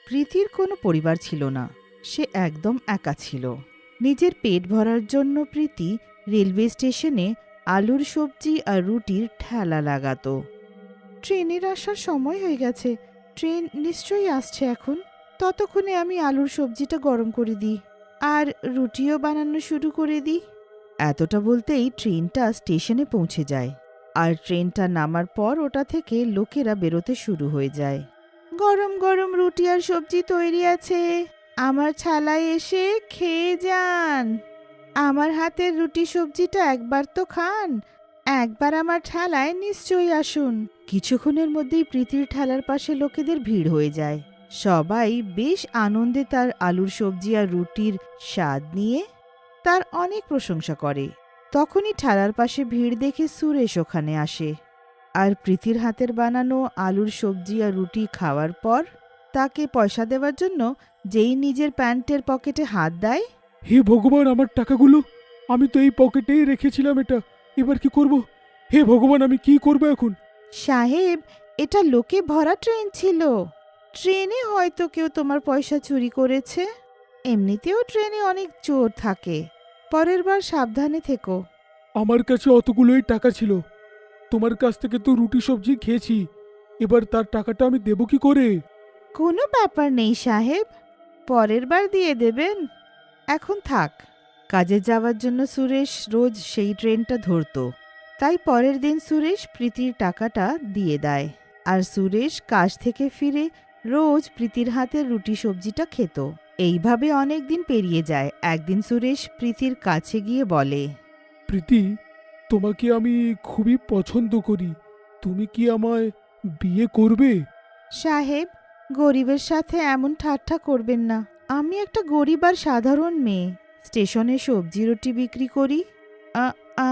প্রীতির কোনো পরিবার ছিল না। সে একদম একা ছিল। নিজের পেট ভরার জন্য প্রীতি রেলওয়ে স্টেশনে আলুর সবজি আর রুটির ঠেলা লাগাতো। ট্রেনের আসার সময় হয়ে গেছে, ট্রেন নিশ্চয়ই আসছে এখন। ততক্ষণে আমি আলুর সবজিটা গরম করে দিই আর রুটিও বানানো শুরু করে দিই। এতটা বলতেই ট্রেনটা স্টেশনে পৌঁছে যায়, আর ট্রেনটা নামার পর ওটা থেকে লোকেরা বেরোতে শুরু হয়ে যায়। গরম গরম রুটি আর সবজি তৈরি আছে, আমার ছালায় এসে খেয়ে যান। আমার হাতের রুটি সবজিটা একবার তো খান, একবার আমার ঠেলায় নিশ্চয়ই আসুন। কিছুক্ষণের মধ্যেই প্রীতির ঠেলার পাশে লোকেদের ভিড় হয়ে যায়। সবাই বেশ আনন্দে তার আলুর সবজি আর রুটির স্বাদ নিয়ে তার অনেক প্রশংসা করে। তখনই ঠেলার পাশে ভিড় দেখে সুরেশ ওখানে আসে, আর প্রীতির হাতের বানানো আলুর সবজি আর রুটি খাওয়ার পর তাকে পয়সা দেওয়ার জন্য যেই নিজের প্যান্টের পকেটে হাত দেয়। হে ভগবান, আমার টাকাগুলো! আমি তো এই পকেটেই রেখেছিলাম এটা। এবার কি করব? হে ভগবান, আমি কি করব এখন? সাহেব, এটা লোকে ভরা ট্রেন ছিল। ট্রেনে হয়তো কেউ তোমার পয়সা চুরি করেছে। এমনিতেও ট্রেনে অনেক চোর থাকে, পরের বার সাবধানে থেকো। আমার কাছে অতগুলোই টাকা ছিল। তোমার কাছ থেকে তো রুটি সবজি খেয়েছি, এবার তার টাকাটা আমি দেব কি করে? কোনো ব্যাপার নেই সাহেব, পরের বার দিয়ে দেবেন। এখন থাক। কাজে যাওয়ার জন্য সুরেশ রোজ সেই ট্রেনটা ধরতো, তাই পরের দিন সুরেশ প্রীতির টাকাটা দিয়ে দেয়, আর সুরেশ কাজ থেকে ফিরে রোজ প্রীতির হাতের রুটি সবজিটা খেত। এইভাবে অনেক দিন পেরিয়ে যায়। একদিন সুরেশ প্রীতির কাছে গিয়ে বলে, প্রীতি, তোমাকে আমি খুবই পছন্দ করি। তুমি কি আমায় বিয়ে করবে? সাহেব, গরিবের সাথে এমন ঠাট্টা করবেন না। আমি একটা গরিব আর সাধারণ মেয়ে, স্টেশনে সবজি রুটি বিক্রি করি।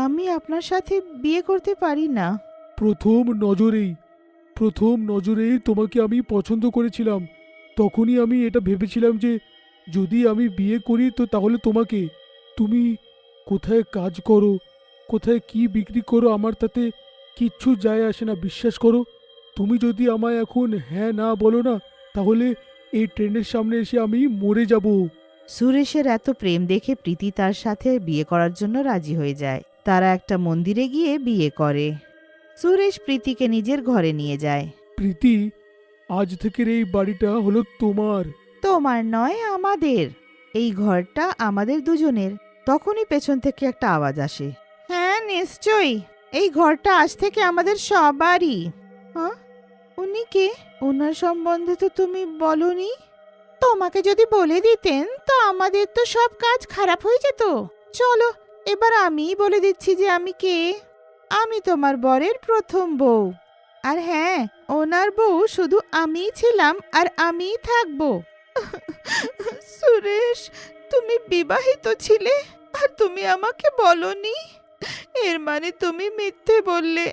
আমি আপনার সাথে বিয়ে করতে পারি না। প্রথম নজরেই তোমাকে আমি পছন্দ করেছিলাম। তখনই আমি এটা ভেবেছিলাম যে যদি আমি বিয়ে করি তো তাহলে তোমাকে। তুমি কোথায় কাজ করো, কোথায় কি বিক্রি করো, আমার তাতে কিচ্ছু যায় আসে না। বিশ্বাস করো, তুমি যদি আমায় এখন হ্যাঁ না বলো না, তাহলে এই ট্রেনের সামনে এসে আমি মরে যাব। সুরেশের এত প্রেম দেখে প্রীতি তার সাথে বিয়ে করার জন্য রাজি হয়ে যায়। তারা একটা মন্দিরে গিয়ে বিয়ে করে। সুরেশ প্রীতিকে নিজের ঘরে নিয়ে যায়। প্রীতি, আজ থেকের এই বাড়িটা হলো তোমার। তোমার নয়, আমাদের। এই ঘরটা আমাদের দুজনের। তখনই পেছন থেকে একটা আওয়াজ আসে। হ্যাঁ, নিশ্চয়ই, এই ঘরটা আজ থেকে আমাদের সবারই। হ্যাঁ, উনি কে? ওনার সম্বন্ধে তো তুমি বলনি। তোমাকে যদি বলে দিতেন তো আমাদের তো সব কাজ খারাপ হয়ে যেত। চলো, এবার আমিই বলে দিচ্ছি যে আমি কে। আমি তোমার বরের প্রথম বউ। আর হ্যাঁ, ওনার বউ শুধু আমিই ছিলাম আর আমিই থাকবো। সুরেশ, তুমি বিবাহিত ছিলে আর তুমি আমাকে বলনি? এর মানে তুমি মিথ্যে বললে।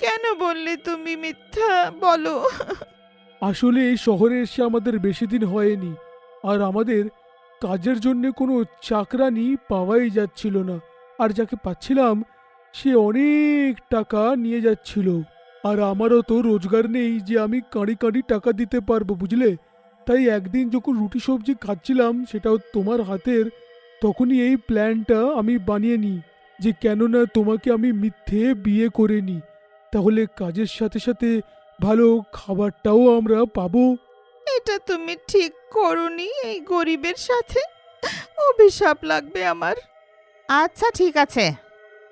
কেন বললে তুমি মিথ্যা? বলো। আসলে এই শহরে এসে আমাদের বেশি দিন হয়নি, আর আমাদের কাজের জন্য কোনো চাকরানি পাওয়াই যাচ্ছিল না। আর যাকে পাচ্ছিলাম সে অনেক টাকা নিয়ে যাচ্ছিল, আর আমারও তো রোজগার নেই যে আমি কাঁড়ি কাঁড়ি টাকা দিতে পারবো, বুঝলে? তাই একদিন যখন রুটি সবজি খাচ্ছিলাম, সেটাও তোমার হাতের, তখনই এই প্ল্যানটা আমি বানিয়ে নিই যে কেননা তোমাকে আমি মিথ্যে বিয়ে করে নিই, তাহলে কাজের সাথে সাথে ভালো খাবারটাও আমরা পাবো। এটা তুমি ঠিক করনি এই গরিবের সাথে। অভিশাপ লাগবে আমার। আচ্ছা ঠিক আছে,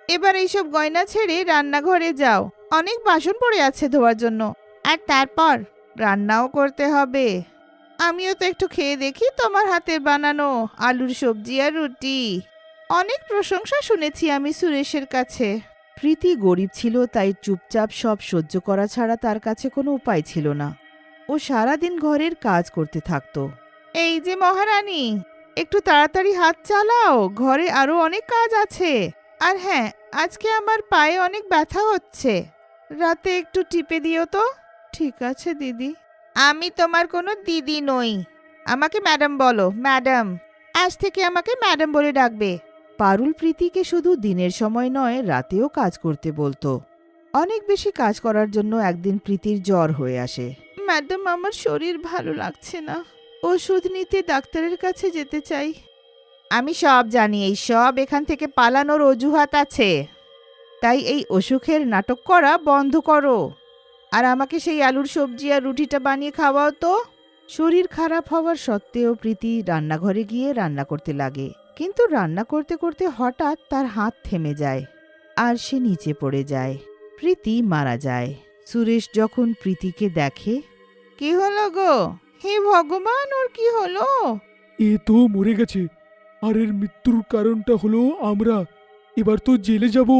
এবার এইসব গয়না ছেড়ে রান্নাঘরে যাও। অনেক বাসন পড়ে আছে ধোয়ার জন্য, আর তারপর রান্নাও করতে হবে। আমিও তো একটু খেয়ে দেখি তোমার হাতের বানানো আলুর সবজি আর রুটি। অনেক প্রশংসা শুনেছি আমি সুরেশের কাছে। প্রীতি গরিব ছিল, তাই চুপচাপ সব সহ্য করা ছাড়া তার কাছে কোনো উপায় ছিল না। ও সারাদিন ঘরের কাজ করতে থাকতো। এই যে মহারানী, একটু তাড়াতাড়ি হাত চালাও, ঘরে আরো অনেক কাজ আছে। আর হ্যাঁ, আজকে আমার পায়ে অনেক ব্যথা হচ্ছে, রাতে একটু টিপে দিও তো। ঠিক আছে দিদি। আমি তোমার কোনো দিদি নই, আমাকে ম্যাডাম বলো, ম্যাডাম। আজ থেকে আমাকে ম্যাডাম বলে ডাকবে। পারুল প্রীতিকে শুধু দিনের সময় নয়, রাতেও কাজ করতে বলতো। অনেক বেশি কাজ করার জন্য একদিন প্রীতির জ্বর হয়ে আসে। ম্যাডাম, আমার শরীর ভালো লাগছে না, ওষুধ নিতে ডাক্তারের কাছে যেতে চাই। আমি সব জানি, এই সব এখান থেকে পালানোর অজুহাত আছে, তাই এই অসুখের নাটক করা বন্ধ করো, আর আমাকে সেই আলুর সবজি আর রুটিটা বানিয়ে খাওয়াও তো। শরীর খারাপ হওয়ার সত্ত্বেও প্রীতি রান্নাঘরে গিয়ে রান্না করতে লাগে, কিন্তু রান্না করতে করতে হঠাৎ তার হাত থেমে যায় আর সে নিচে পড়ে যায়। প্রীতি মারা যায়। সুরেশ যখন প্রীতিকে দেখে, কি হলো গো? হে ভগবান, ওর কি হলো? এ তো মরে গেছে, আর এর মৃত্যুর কারণটা হলো আমরা। এবার তো জেলে যাব।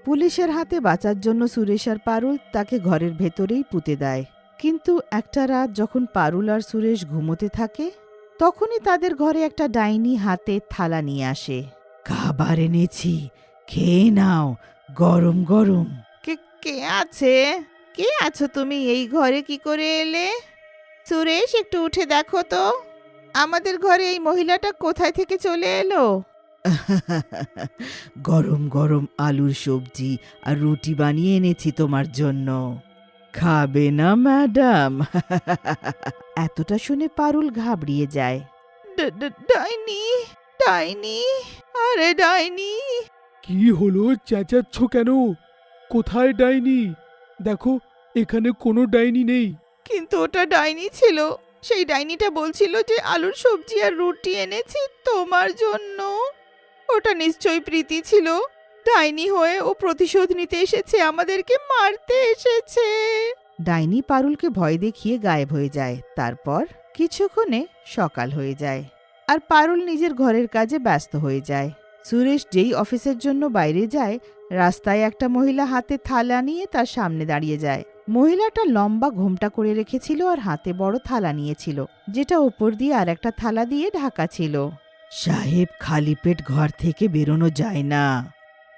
পুলিশের হাতে বাঁচার জন্য সুরেশ আর পারুল তাকে ঘরের ভেতরেই পুঁতে দেয়। কিন্তু একটা রাত যখন পারুল আর সুরেশ ঘুমোতে থাকে, তখনই তাদের ঘরে একটা ডাইনি হাতে থালা নিয়ে আসে। খাবার এনেছি, খেয়ে নাও, গরম গরম। কে কে আছে? কে আছো তুমি? এই ঘরে কি করে এলে? সুরেশ, একটু উঠে দেখো তো, আমাদের ঘরে এই মহিলাটা কোথায় থেকে চলে এলো? গরম গরম আলুর সবজি আর রুটি বানিয়ে এনেছি তোমার জন্য, খাবে না ম্যাডাম? এতটা শুনে পারুল ঘাবড়িয়ে যায়। ডাইনি, ডাইনি, আরে ডাইনি! কি হলো, চেঁচাচ্ছ কেন? কোথায় ডাইনি? দেখো, এখানে কোনো ডাইনি নেই। কিন্তু ওটা ডাইনি ছিল। সেই ডাইনিটা বলছিল যে আলুর সবজি আর রুটি এনেছি তোমার জন্য। ওটা নিশ্চয়ই প্রীতি ছিল। ডাইনি হয়ে ও প্রতিশোধ নিতে এসেছে, আমাদেরকে মারতে এসেছে। ডাইনি পারুলকে ভয় দেখিয়ে গায়েব হয়ে যায়। তারপর কিছুক্ষণে সকাল হয়ে যায় আর পারুল নিজের ঘরের কাজে ব্যস্ত হয়ে যায়। সুরেশ যেই অফিসের জন্য বাইরে যায়, রাস্তায় একটা মহিলা হাতে থালা নিয়ে তার সামনে দাঁড়িয়ে যায়। মহিলাটা লম্বা ঘোমটা করে রেখেছিল আর হাতে বড় থালা নিয়েছিল, যেটা ওপর দিয়ে আর একটা থালা দিয়ে ঢাকা ছিল। সাহেব, খালি পেট ঘর থেকে বেরোনো যায় না।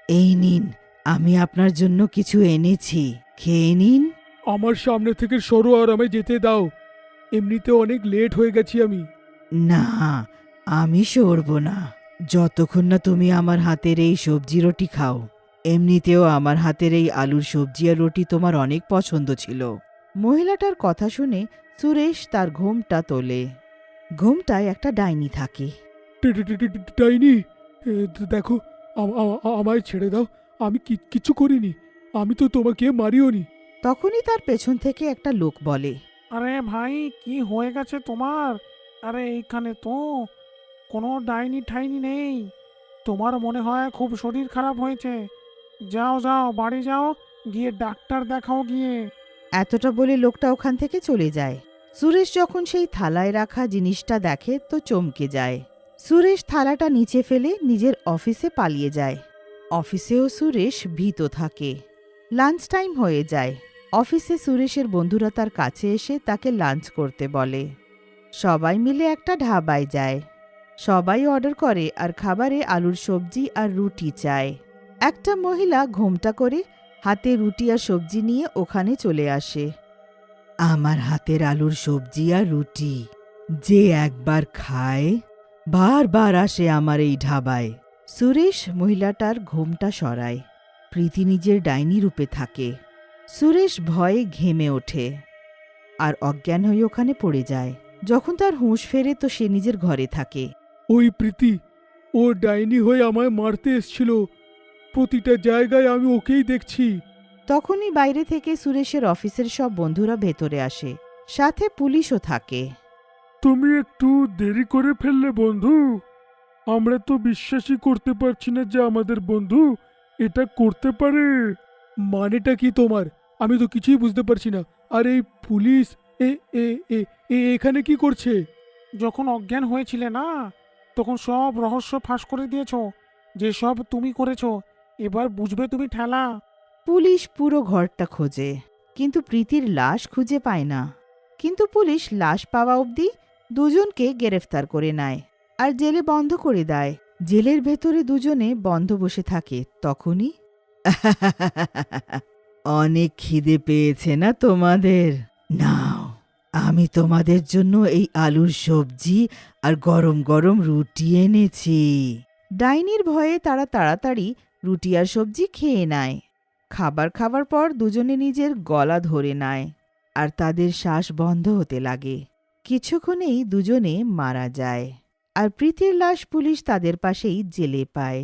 এই নিন, আমি আপনার জন্য কিছু এনেছি, খেয়ে নিন। আমার সামনে থেকে সরো আর আমায় যেতে দাও। এমনিতে অনেক লেট হয়ে গেছি আমি। না, আমি সরব না যতক্ষণ না তুমি আমার হাতের এই সবজি রুটি খাও। এমনিতেও আমার হাতের এই আলুর সবজি আর রুটি তোমার অনেক পছন্দ ছিল। মহিলাটার কথা শুনে সুরেশ তার ঘোমটা তোলে। ঘোমটায় একটা ডাইনি থাকে। ডাইনি, দেখো, আমায় ছেড়ে দাও। আমি কিচ্ছু করিনি। আমি তো তোমাকে মারিওনি। তখনই তার পেছন থেকে একটা লোক বলে, আরে ভাই, কি হয়ে গেছে তোমার? আরে এইখানে তো কোনো ডাইনি ঠাইনি নেই। তোমার মনে হয় খুব শরীর খারাপ হয়েছে। যাও যাও, বাড়ি যাও, গিয়ে ডাক্তার দেখাও গিয়ে। এতটা বলে লোকটা ওখান থেকে চলে যায়। সুরেশ যখন সেই থালায় রাখা জিনিসটা দেখে তো চমকে যায়। সুরেশ থালাটা নিচে ফেলে নিজের অফিসে পালিয়ে যায়। অফিসেও সুরেশ ভীত থাকে। লাঞ্চ টাইম হয়ে যায়। অফিসে সুরেশের বন্ধুরা তার কাছে এসে তাকে লাঞ্চ করতে বলে। সবাই মিলে একটা ধাবায় যায়। সবাই অর্ডার করে আর খাবারে আলুর সবজি আর রুটি চায়। একটা মহিলা ঘোমটা করে হাতে রুটি আর সবজি নিয়ে ওখানে চলে আসে। আমার হাতের আলুর সবজি আর রুটি যে একবার খায়, বারবার আসে আমার এই ধাবায়। সুরেশ মহিলাটার ঘোমটা সরায়। প্রীতি নিজের ডাইনি রূপে থাকে। সুরেশ ভয়ে ঘেমে ওঠে আর অজ্ঞান হয়ে ওখানে পড়ে যায়। যখন তার হুঁশ ফেরে তো সে নিজের ঘরে থাকে। ওই প্রীতি, ও ডাইনি হয়ে আমায় মারতে এসছিল। প্রতিটা জায়গায় আমি ওকেই দেখছি। তখনই বাইরে থেকে সুরেশের অফিসের সব বন্ধুরা ভেতরে আসে, সাথে পুলিশও থাকে। তুমি একটু দেরি করে ফেললে বন্ধু। আমরা তো বিশ্বাসই করতে পারছি না যে আমাদের বন্ধু এটা করতে পারে। মানেটা কি তোমার? আমি তো কিছুই বুঝতে পারছি না। আর এই পুলিশ এ এ এ এ এখানে কি করছে? যখন অজ্ঞান হয়েছিলে না, তখন সব রহস্য ফাঁস করে দিয়েছো, যে সব তুমি করেছো। এবার বুঝবে তুমি ঠেলা। পুলিশ পুরো ঘরটা খোঁজে, কিন্তু প্রীতির লাশ খুঁজে পায় না। কিন্তু পুলিশ লাশ পাওয়া অবধি দুজনকে গ্রেফতার করে নেয় আর জেলে বন্ধ করে দেয়। জেলের ভেতরে দুজনে বন্ধ বসে থাকে। তখনই অনেক খিদে পেয়েছে না তোমাদের? নাও, আমি তোমাদের জন্য এই আলুর সবজি আর গরম গরম রুটি এনেছি। ডাইনির ভয়ে তারা তাড়াতাড়ি রুটি আর সবজি খেয়ে নেয়। খাবার খাওয়ার পর দুজনে নিজের গলা ধরে নেয় আর তাদের শ্বাস বন্ধ হতে লাগে। কিছুক্ষণেই দুজনে মারা যায় আর প্রীতির লাশ পুলিশ তাদের পাশেই জেলে পায়।